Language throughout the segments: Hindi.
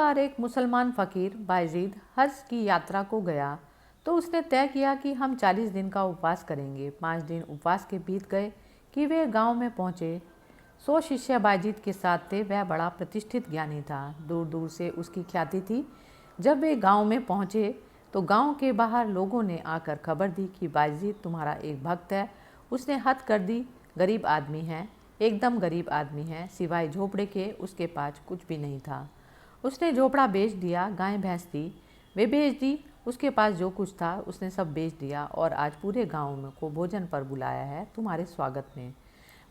बार एक मुसलमान फ़कीर बायजीद हज की यात्रा को गया तो उसने तय किया कि हम 40 दिन का उपवास करेंगे। 5 दिन उपवास के बीत गए कि वे गांव में पहुंचे। 100 शिष्य बायजीद के साथ थे। वह बड़ा प्रतिष्ठित ज्ञानी था, दूर दूर से उसकी ख्याति थी। जब वे गांव में पहुंचे तो गांव के बाहर लोगों ने आकर खबर दी कि बायजीद तुम्हारा एक भक्त है। उसने हद कर दी, गरीब आदमी है, एकदम गरीब आदमी है, सिवाय झोपड़े के उसके पास कुछ भी नहीं था। उसने झोपड़ा बेच दिया, गाय भैंस थी वे बेच दी, उसके पास जो कुछ था उसने सब बेच दिया और आज पूरे गांव में को भोजन पर बुलाया है तुम्हारे स्वागत में।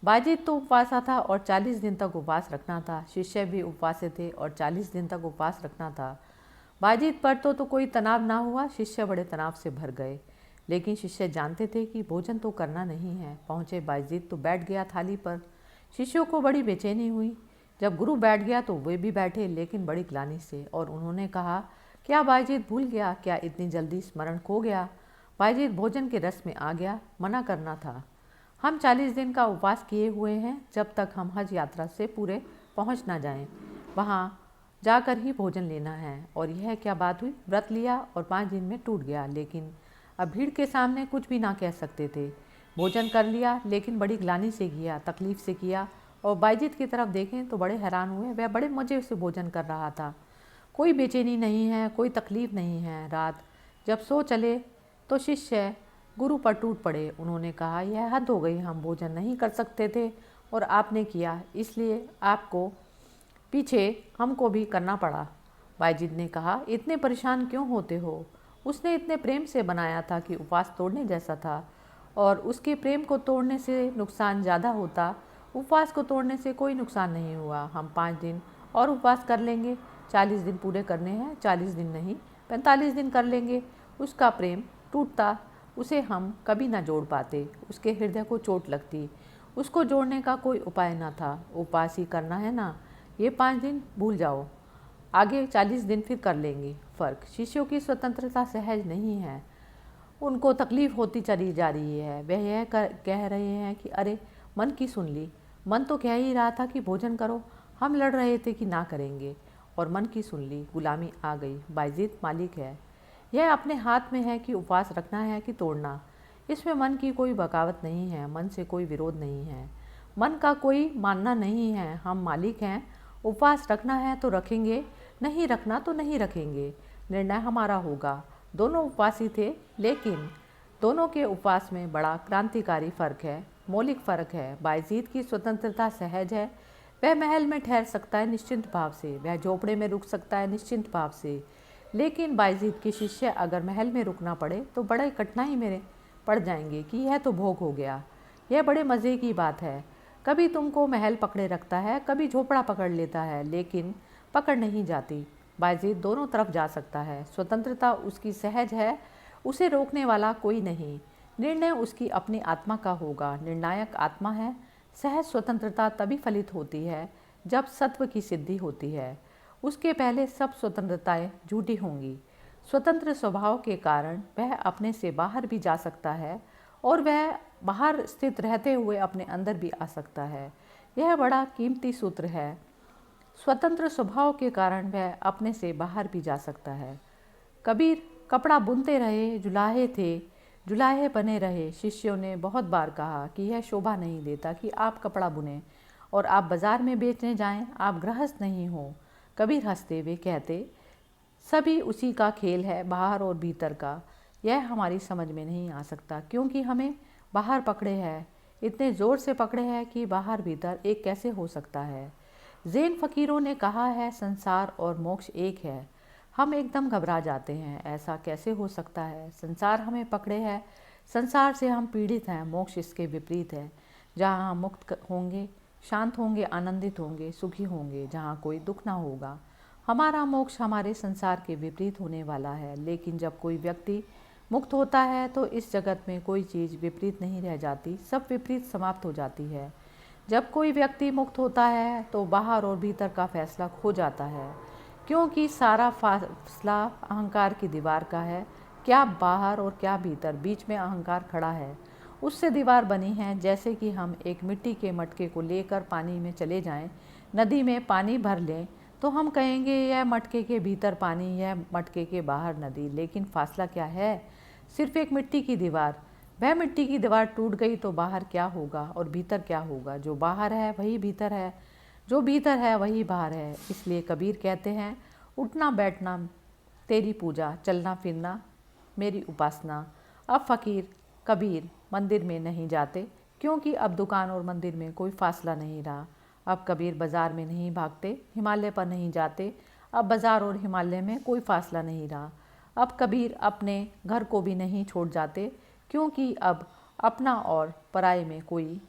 बायजीद तो उपवासा था और 40 दिन तक उपवास रखना था। शिष्य भी उपवासे थे और 40 दिन तक उपवास रखना था। बायजीद पर तो कोई तनाव ना हुआ। शिष्य बड़े तनाव से भर गए, लेकिन शिष्य जानते थे कि भोजन तो करना नहीं है। पहुँचे बायजीद तो बैठ गया थाली पर। शिष्यों को बड़ी बेचैनी हुई। जब गुरु बैठ गया तो वे भी बैठे, लेकिन बड़ी ग्लानि से, और उन्होंने कहा, क्या बायजीद भूल गया? क्या इतनी जल्दी स्मरण खो गया? बायजीद भोजन के रस में आ गया। मना करना था। हम 40 दिन का उपवास किए हुए हैं, जब तक हम हज यात्रा से पूरे पहुंच ना जाएं। वहाँ जाकर ही भोजन लेना है। और यह क्या बात हुई? व्रत लिया और 5 दिन में टूट गया, लेकिन अब भीड़ के सामने कुछ भी ना कह सकते थे। भोजन कर लिया, लेकिन बड़ी ग्लानि से किया, तकलीफ से किया। और बायजीद की तरफ देखें तो बड़े हैरान हुए। वह बड़े मज़े से भोजन कर रहा था, कोई बेचैनी नहीं है, कोई तकलीफ नहीं है। रात जब सो चले तो शिष्य गुरु पर टूट पड़े। उन्होंने कहा, यह हद हो गई, हम भोजन नहीं कर सकते थे और आपने किया, इसलिए आपको पीछे हमको भी करना पड़ा। बायजीद ने कहा, इतने परेशान क्यों होते हो? उसने इतने प्रेम से बनाया था कि उपवास तोड़ने जैसा था, और उसके प्रेम को तोड़ने से नुकसान ज़्यादा होता। उपवास को तोड़ने से कोई नुकसान नहीं हुआ। हम 5 दिन और उपवास कर लेंगे। 40 दिन पूरे करने हैं, 40 दिन नहीं, 45 दिन कर लेंगे। उसका प्रेम टूटता, उसे हम कभी ना जोड़ पाते। उसके हृदय को चोट लगती, उसको जोड़ने का कोई उपाय ना था। उपवास ही करना है ना, ये 5 दिन भूल जाओ, आगे 40 दिन फिर कर लेंगे। फ़र्क शिष्यों की स्वतंत्रता सहज नहीं है, उनको तकलीफ होती चली जा रही है। वह यह कह रहे हैं कि अरे मन की सुन ली, मन तो कह ही रहा था कि भोजन करो, हम लड़ रहे थे कि ना करेंगे, और मन की सुन ली, गुलामी आ गई। बायजीद मालिक है, यह अपने हाथ में है कि उपवास रखना है कि तोड़ना। इसमें मन की कोई बगावत नहीं है, मन से कोई विरोध नहीं है, मन का कोई मानना नहीं है। हम मालिक हैं, उपवास रखना है तो रखेंगे, नहीं रखना तो नहीं रखेंगे, निर्णय हमारा होगा। दोनों उपवासी थे, लेकिन दोनों के उपवास में बड़ा क्रांतिकारी फ़र्क है, मौलिक फ़र्क है। बायजीद की स्वतंत्रता सहज है, वह महल में ठहर सकता है निश्चिंत भाव से, वह झोपड़े में रुक सकता है निश्चिंत भाव से। लेकिन बायजीद के शिष्य अगर महल में रुकना पड़े तो बड़े कठिनाई में पड़ जाएंगे कि यह तो भोग हो गया। यह बड़े मज़े की बात है, कभी तुमको महल पकड़े रखता है, कभी झोपड़ा पकड़ लेता है, लेकिन पकड़ नहीं जाती। बायजीद दोनों तरफ जा सकता है, स्वतंत्रता उसकी सहज है, उसे रोकने वाला कोई नहीं। निर्णय उसकी अपनी आत्मा का होगा, निर्णायक आत्मा है। सहज स्वतंत्रता तभी फलित होती है जब सत्व की सिद्धि होती है, उसके पहले सब स्वतंत्रताएं झूठी होंगी। स्वतंत्र स्वभाव के कारण वह अपने से बाहर भी जा सकता है, और वह बाहर स्थित रहते हुए अपने अंदर भी आ सकता है। यह बड़ा कीमती सूत्र है। स्वतंत्र स्वभाव के कारण वह अपने से बाहर भी जा सकता है। कबीर कपड़ा बुनते रहे, जुलाहे थे, जुलाहे बने रहे। शिष्यों ने बहुत बार कहा कि यह शोभा नहीं देता कि आप कपड़ा बुने और आप बाजार में बेचने जाएं, आप गृहस्थ नहीं हो। कबीर हंसते हुए कहते, सभी उसी का खेल है, बाहर और भीतर का। यह हमारी समझ में नहीं आ सकता, क्योंकि हमें बाहर पकड़े है, इतने ज़ोर से पकड़े हैं कि बाहर भीतर एक कैसे हो सकता है। जैन फ़कीरों ने कहा है, संसार और मोक्ष एक है। हम एकदम घबरा जाते हैं, ऐसा कैसे हो सकता है? संसार हमें पकड़े है, संसार से हम पीड़ित हैं, मोक्ष इसके विपरीत है, जहाँ हम मुक्त होंगे, शांत होंगे, आनंदित होंगे, सुखी होंगे, जहाँ कोई दुख ना होगा। हमारा मोक्ष हमारे संसार के विपरीत होने वाला है। लेकिन जब कोई व्यक्ति मुक्त होता है तो इस जगत में कोई चीज़ विपरीत नहीं रह जाती, सब विपरीत समाप्त हो जाती है। जब कोई व्यक्ति मुक्त होता है तो बाहर और भीतर का फैसला खो जाता है, क्योंकि सारा फैसला अहंकार की दीवार का है। क्या बाहर और क्या भीतर, बीच में अहंकार खड़ा है, उससे दीवार बनी है। जैसे कि हम एक मिट्टी के मटके को लेकर पानी में चले जाएं, नदी में पानी भर लें तो हम कहेंगे यह मटके के भीतर पानी, यह मटके के बाहर नदी। लेकिन फासला क्या है? सिर्फ एक मिट्टी की दीवार। वह मिट्टी की दीवार टूट गई तो बाहर क्या होगा और भीतर क्या होगा? जो बाहर है वही भीतर है, जो भीतर है वही बाहर है। इसलिए कबीर कहते हैं, उठना बैठना तेरी पूजा, चलना फिरना मेरी उपासना। अब फ़कीर कबीर मंदिर में नहीं जाते, क्योंकि अब दुकान और मंदिर में कोई फासला नहीं रहा। अब कबीर बाज़ार में नहीं भागते, हिमालय पर नहीं जाते। अब बाज़ार और हिमालय में कोई फासला नहीं रहा। अब कबीर अपने घर को भी नहीं छोड़ जाते, क्योंकि अब अपना और पराये में कोई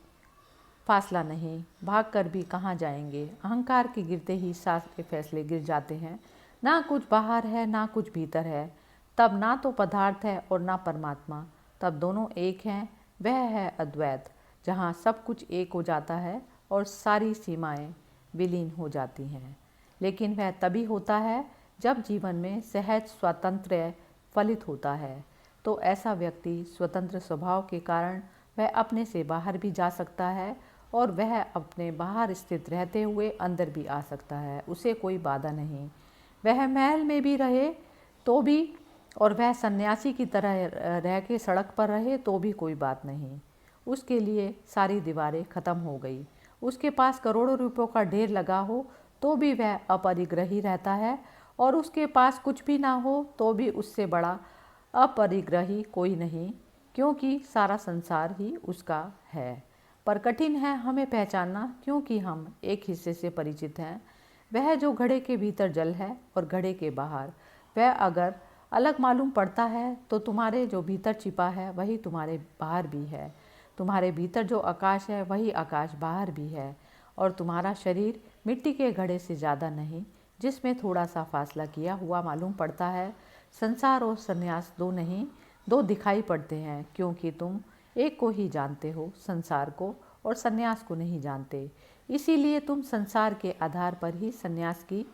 फासला नहीं। भाग कर भी कहाँ जाएंगे? अहंकार के गिरते ही सारे फैसले गिर जाते हैं। ना कुछ बाहर है ना कुछ भीतर है। तब ना तो पदार्थ है और ना परमात्मा, तब दोनों एक हैं। वह है अद्वैत, जहाँ सब कुछ एक हो जाता है और सारी सीमाएं विलीन हो जाती हैं। लेकिन वह तभी होता है जब जीवन में सहज स्वातंत्र्य फलित होता है। तो ऐसा व्यक्ति स्वतंत्र स्वभाव के कारण वह अपने से बाहर भी जा सकता है और वह अपने बाहर स्थित रहते हुए अंदर भी आ सकता है। उसे कोई बाधा नहीं। वह महल में भी रहे तो भी, और वह सन्यासी की तरह रह के सड़क पर रहे तो भी कोई बात नहीं। उसके लिए सारी दीवारें खत्म हो गई। उसके पास करोड़ों रुपयों का ढेर लगा हो तो भी वह अपरिग्रही रहता है, और उसके पास कुछ भी ना हो तो भी उससे बड़ा अपरिग्रही कोई नहीं, क्योंकि सारा संसार ही उसका है। पर कठिन है हमें पहचानना, क्योंकि हम एक हिस्से से परिचित हैं। वह जो घड़े के भीतर जल है और घड़े के बाहर, वह अगर अलग मालूम पड़ता है तो तुम्हारे जो भीतर छिपा है वही तुम्हारे बाहर भी है। तुम्हारे भीतर जो आकाश है वही आकाश बाहर भी है। और तुम्हारा शरीर मिट्टी के घड़े से ज़्यादा नहीं, जिसमें थोड़ा सा फासला किया हुआ मालूम पड़ता है। संसार और संन्यास दो नहीं, दो दिखाई पड़ते हैं, क्योंकि तुम एक को ही जानते हो, संसार को, और संन्यास को नहीं जानते। इसीलिए तुम संसार के आधार पर ही संन्यास की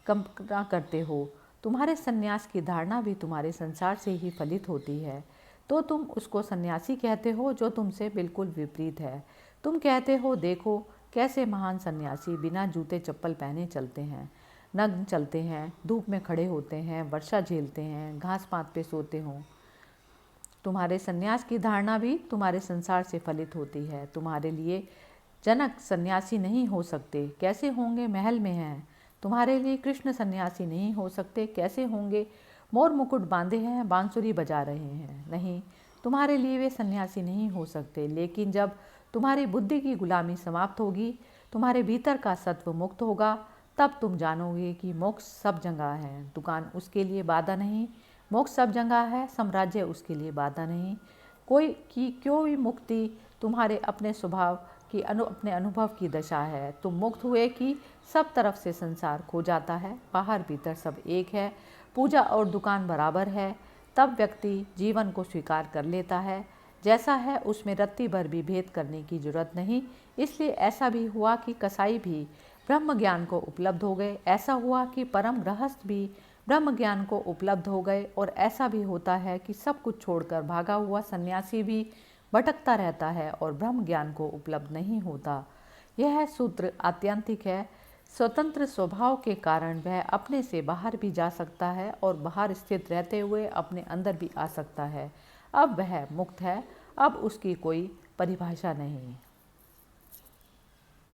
कल्पना करते हो। तुम्हारे संन्यास की धारणा भी तुम्हारे संसार से ही फलित होती है। तो तुम उसको सन्यासी कहते हो जो तुमसे बिल्कुल विपरीत है। तुम कहते हो, देखो कैसे महान सन्यासी बिना जूते चप्पल पहने चलते हैं, नग्न चलते हैं, धूप में खड़े होते हैं, वर्षा झेलते हैं, घास पात पे सोते हों। तुम्हारे सन्यास की धारणा भी तुम्हारे संसार से फलित होती है। तुम्हारे लिए जनक सन्यासी नहीं हो सकते, कैसे होंगे? महल में हैं। तुम्हारे लिए कृष्ण सन्यासी नहीं हो सकते, कैसे होंगे? मोर मुकुट बांधे हैं, बांसुरी बजा रहे हैं। नहीं, तुम्हारे लिए वे सन्यासी नहीं हो सकते। लेकिन जब तुम्हारी बुद्धि की गुलामी समाप्त होगी, तुम्हारे भीतर का सत्व मुक्त होगा, तब तुम जानोगे कि मोक्ष सब जगह है। दुकान उसके लिए बाधा नहीं, मोक्ष सब जगह है। साम्राज्य उसके लिए बाधा नहीं। क्यों भी मुक्ति तुम्हारे अपने स्वभाव की अपने अनुभव की दशा है। तुम मुक्त हुए कि सब तरफ से संसार खो जाता है, बाहर भीतर सब एक है, पूजा और दुकान बराबर है। तब व्यक्ति जीवन को स्वीकार कर लेता है जैसा है, उसमें रत्ती भर भी भेद करने की जरूरत नहीं। इसलिए ऐसा भी हुआ कि कसाई भी ब्रह्म ज्ञान को उपलब्ध हो गए, ऐसा हुआ कि परम गृहस्थ भी ब्रह्म ज्ञान को उपलब्ध हो गए, और ऐसा भी होता है कि सब कुछ छोड़कर भागा हुआ सन्यासी भी भटकता रहता है और ब्रह्म ज्ञान को उपलब्ध नहीं होता। यह सूत्र आत्यंतिक है। स्वतंत्र स्वभाव के कारण वह अपने से बाहर भी जा सकता है और बाहर स्थित रहते हुए अपने अंदर भी आ सकता है। अब वह मुक्त है, अब उसकी कोई परिभाषा नहीं।